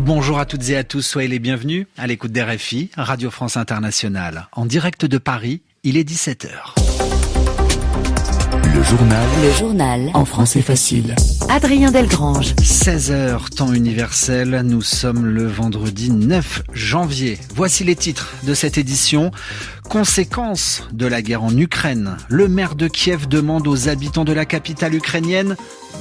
Bonjour à toutes et à tous, soyez les bienvenus à l'écoute d'RFI, Radio France Internationale. En direct de Paris, il est 17h. Le journal en français facile. Adrien Delgrange. 16h, temps universel, nous sommes le vendredi 9 janvier. Voici les titres de cette édition. Conséquence de la guerre en Ukraine. Le maire de Kiev demande aux habitants de la capitale ukrainienne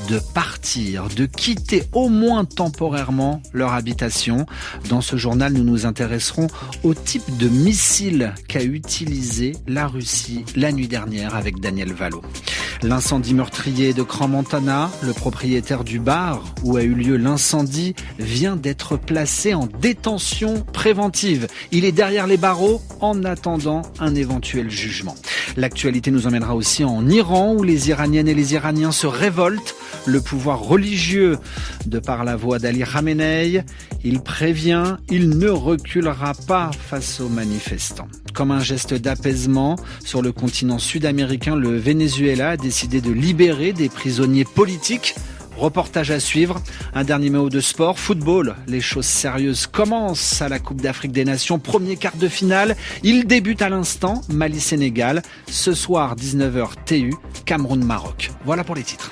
de partir, de quitter au moins temporairement leur habitation. Dans ce journal, nous nous intéresserons au type de missile qu'a utilisé la Russie la nuit dernière avec Daniel Valo. L'incendie meurtrier de Crans-Montana, le propriétaire du bar où a eu lieu l'incendie vient d'être placé en détention préventive. Il est derrière les barreaux en attendant un éventuel jugement. L'actualité nous emmènera aussi en Iran où les Iraniennes et les Iraniens se révoltent. Le pouvoir religieux, de par la voix d'Ali Khamenei, il prévient, il ne reculera pas face aux manifestants. Comme un geste d'apaisement, sur le continent sud-américain, le Venezuela a décidé de libérer des prisonniers politiques. Reportage à suivre. Un dernier mot de sport. Football. Les choses sérieuses commencent à la Coupe d'Afrique des Nations. Premier quart de finale. Il débute à l'instant. Mali-Sénégal. Ce soir, 19h TU. Cameroun-Maroc. Voilà pour les titres.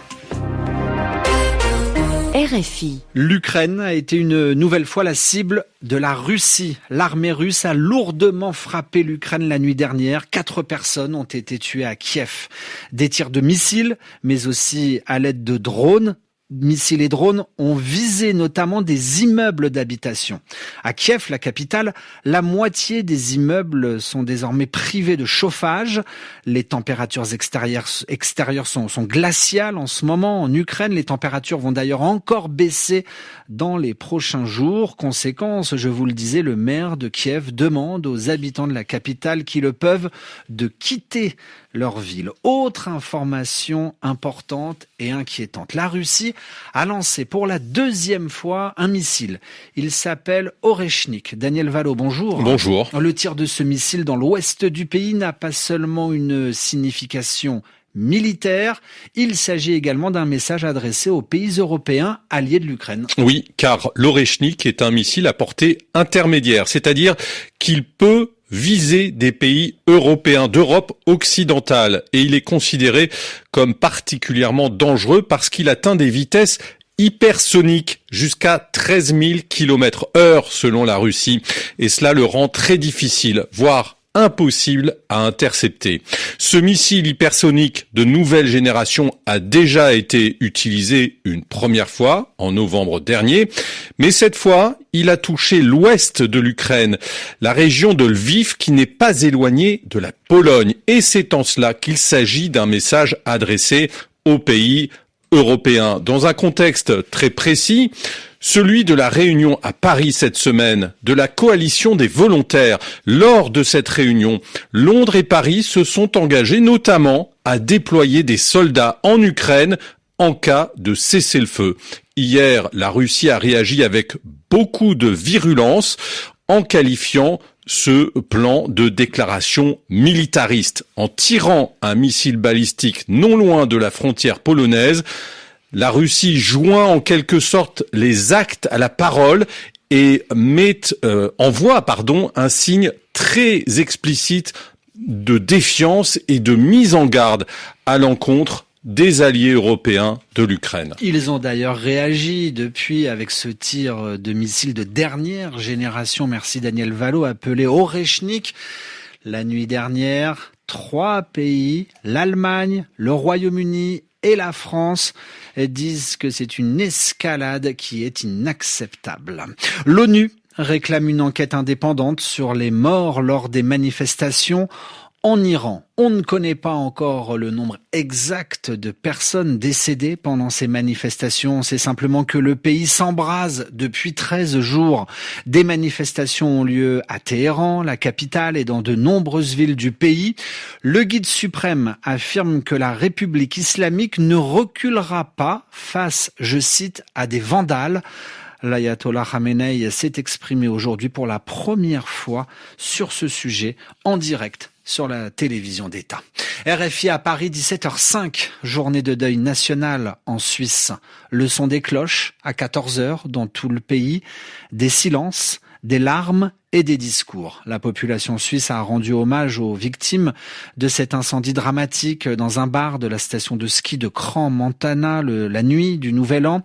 RFI. L'Ukraine a été une nouvelle fois la cible de la Russie. L'armée russe a lourdement frappé l'Ukraine la nuit dernière. 4 personnes ont été tuées à Kiev. Des tirs de missiles, mais aussi à l'aide de drones. Missiles et drones ont visé notamment des immeubles d'habitation. À Kiev, la capitale, la moitié des immeubles sont désormais privés de chauffage. Les températures extérieures sont glaciales en ce moment. En Ukraine, les températures vont d'ailleurs encore baisser dans les prochains jours. Conséquence, je vous le disais, le maire de Kiev demande aux habitants de la capitale qui le peuvent de quitter leur ville. Autre information importante et inquiétante. La Russie a lancé pour la 2e fois un missile. Il s'appelle Oreshnik. Daniel Valo, bonjour. Bonjour. Le tir de ce missile dans l'ouest du pays n'a pas seulement une signification militaire, il s'agit également d'un message adressé aux pays européens alliés de l'Ukraine. Oui, car l'Oreshnik est un missile à portée intermédiaire, c'est-à-dire qu'il peut viser des pays européens d'Europe occidentale et il est considéré comme particulièrement dangereux parce qu'il atteint des vitesses hypersoniques jusqu'à 13 000 km/h selon la Russie et cela le rend très difficile, voire impossible à intercepter. Ce missile hypersonique de nouvelle génération a déjà été utilisé une première fois en novembre dernier, mais cette fois, il a touché l'ouest de l'Ukraine, la région de Lviv qui n'est pas éloignée de la Pologne et c'est en cela qu'il s'agit d'un message adressé aux pays européens. Dans un contexte très précis, celui de la réunion à Paris cette semaine de la coalition des volontaires. Lors de cette réunion, Londres et Paris se sont engagés notamment à déployer des soldats en Ukraine en cas de cessez-le-feu. Hier, la Russie a réagi avec beaucoup de virulence en qualifiant ce plan de déclaration militariste. En tirant un missile balistique non loin de la frontière polonaise, la Russie joint en quelque sorte les actes à la parole et envoie un signe très explicite de défiance et de mise en garde à l'encontre des alliés européens de l'Ukraine. Ils ont d'ailleurs réagi depuis avec ce tir de missile de dernière génération, merci Daniel Valo, appelé Oreshnik. La nuit dernière, 3 pays, l'Allemagne, le Royaume-Uni et la France disent que c'est une escalade qui est inacceptable. L'ONU réclame une enquête indépendante sur les morts lors des manifestations en Iran. On ne connaît pas encore le nombre exact de personnes décédées pendant ces manifestations. C'est simplement que le pays s'embrase depuis 13 jours. Des manifestations ont lieu à Téhéran, la capitale, et dans de nombreuses villes du pays. Le guide suprême affirme que la République islamique ne reculera pas face, je cite, à des vandales. L'ayatollah Khamenei s'est exprimé aujourd'hui pour la première fois sur ce sujet en direct sur la télévision d'État. RFI à Paris, 17h05, journée de deuil national en Suisse. Le son des cloches à 14h dans tout le pays, des silences, des larmes et des discours. La population suisse a rendu hommage aux victimes de cet incendie dramatique dans un bar de la station de ski de Crans, Montana, la nuit du Nouvel An.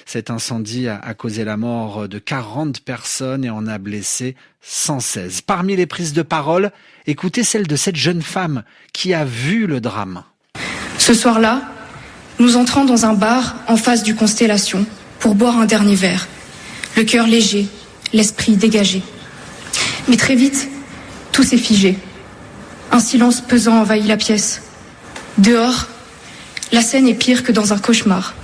Cet incendie a causé la mort de 40 personnes et en a blessé 116. Parmi les prises de parole, écoutez celle de cette jeune femme qui a vu le drame. Ce soir-là, nous entrons dans un bar en face du Constellation pour boire un dernier verre. Le cœur léger, l'esprit dégagé. Mais très vite, tout s'est figé. Un silence pesant envahit la pièce. Dehors, la scène est pire que dans un cauchemar.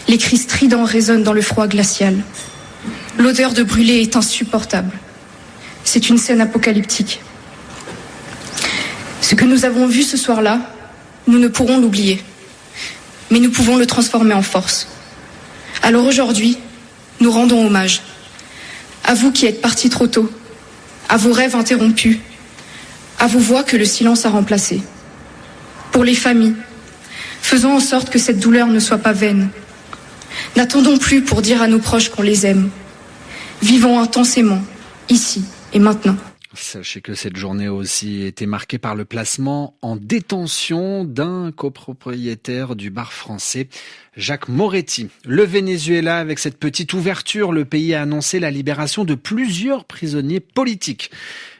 Les cris stridents résonnent dans le froid glacial. L'odeur de brûlé est insupportable. C'est une scène apocalyptique. Ce que nous avons vu ce soir-là, nous ne pourrons l'oublier. Mais nous pouvons le transformer en force. Alors aujourd'hui, nous rendons hommage. À vous qui êtes partis trop tôt, à vos rêves interrompus, à vos voix que le silence a remplacées. Pour les familles, faisons en sorte que cette douleur ne soit pas vaine. N'attendons plus pour dire à nos proches qu'on les aime. Vivons intensément, ici et maintenant. Sachez que cette journée a aussi été marquée par le placement en détention d'un copropriétaire du bar français, Jacques Moretti. Le Venezuela, avec cette petite ouverture, le pays a annoncé la libération de plusieurs prisonniers politiques.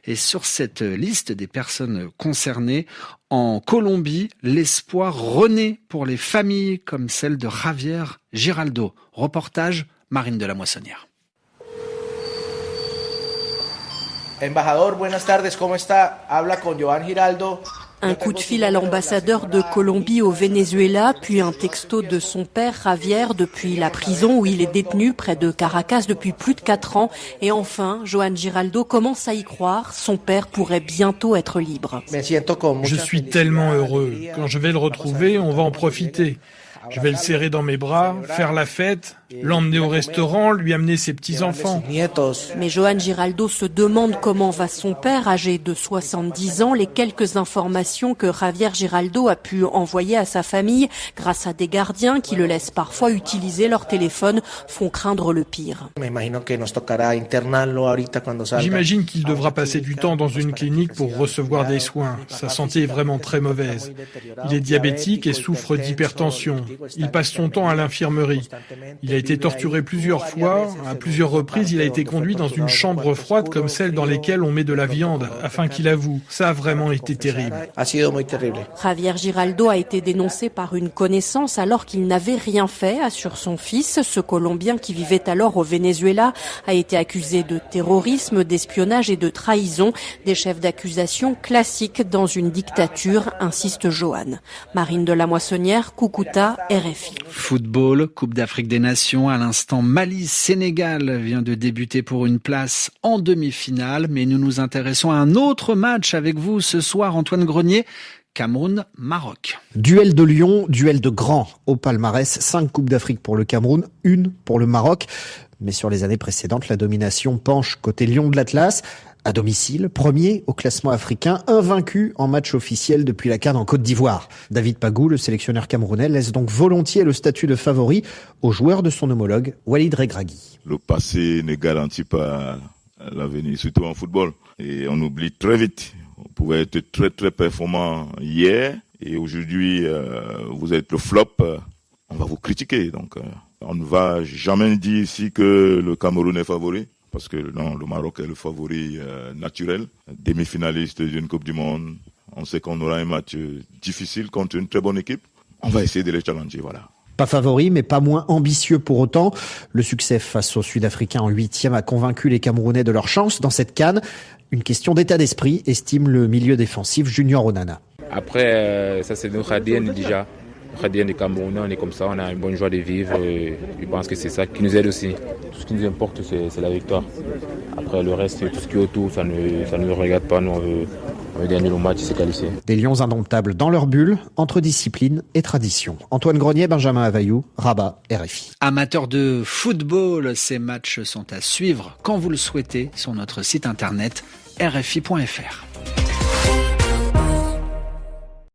Et sur cette liste des personnes concernées, en Colombie, l'espoir renaît pour les familles comme celle de Javier Giraldo. Reportage Marine de la Moissonnière. Embajador, buenas tardes, ¿cómo está? Habla con Joan Giraldo. Un coup de fil à l'ambassadeur de Colombie au Venezuela, puis un texto de son père, Javier, depuis la prison où il est détenu près de Caracas depuis plus de 4 ans. Et enfin, Joan Giraldo commence à y croire, son père pourrait bientôt être libre. Je suis tellement heureux. Quand je vais le retrouver, on va en profiter. Je vais le serrer dans mes bras, faire la fête, l'emmener au restaurant, lui amener ses petits-enfants. Mais Joan Giraldo se demande comment va son père, âgé de 70 ans. Les quelques informations que Javier Giraldo a pu envoyer à sa famille, grâce à des gardiens qui le laissent parfois utiliser leur téléphone, font craindre le pire. J'imagine qu'il devra passer du temps dans une clinique pour recevoir des soins. Sa santé est vraiment très mauvaise. Il est diabétique et souffre d'hypertension. Il passe son temps à l'infirmerie. Il a été torturé plusieurs fois. À plusieurs reprises, il a été conduit dans une chambre froide comme celle dans lesquelles on met de la viande, afin qu'il avoue. Ça a vraiment été terrible. Javier Giraldo a été dénoncé par une connaissance alors qu'il n'avait rien fait, assure son fils. Ce Colombien qui vivait alors au Venezuela a été accusé de terrorisme, d'espionnage et de trahison. Des chefs d'accusation classiques dans une dictature, insiste Joan. Marine de la Moissonnière, Cucuta, RFI. Football, Coupe d'Afrique des Nations. À l'instant, Mali-Sénégal vient de débuter pour une place en demi-finale. Mais nous nous intéressons à un autre match avec vous ce soir, Antoine Grenier. Cameroun-Maroc. Duel de Lion, duel de grands au palmarès. 5 Coupes d'Afrique pour le Cameroun, 1 pour le Maroc. Mais sur les années précédentes, la domination penche côté Lion de l'Atlas. À domicile, premier au classement africain, invaincu en match officiel depuis la CAN en Côte d'Ivoire. David Pagou, le sélectionneur camerounais, laisse donc volontiers le statut de favori aux joueurs de son homologue, Walid Regragui. Le passé ne garantit pas l'avenir, surtout en football. Et on oublie très vite. On pouvait être très très performant hier et aujourd'hui vous êtes le flop. On va vous critiquer. Donc on ne va jamais dire ici que le Cameroun est favori. Parce que non, le Maroc est le favori naturel, demi-finaliste d'une Coupe du Monde. On sait qu'on aura un match difficile contre une très bonne équipe. On va essayer de les challenger, voilà. Pas favori, mais pas moins ambitieux pour autant. Le succès face aux Sud-Africains en 8e a convaincu les Camerounais de leur chance dans cette CAN. Une question d'état d'esprit, estime le milieu défensif Junior Onana. Après, ça c'est notre ADN déjà. Notre ADN des Camerounais, on est comme ça, on a une bonne joie de vivre. Et je pense que c'est ça qui nous aide aussi. Tout ce qui nous importe, c'est la victoire. Après, le reste, tout ce qui est autour, ça ne nous regarde pas. Nous, On veut gagner le match et se qualifier. Des Lions indomptables dans leur bulle, entre discipline et tradition. Antoine Grenier, Benjamin Availlou, Rabat, RFI. Amateurs de football, ces matchs sont à suivre quand vous le souhaitez sur notre site internet rfi.fr.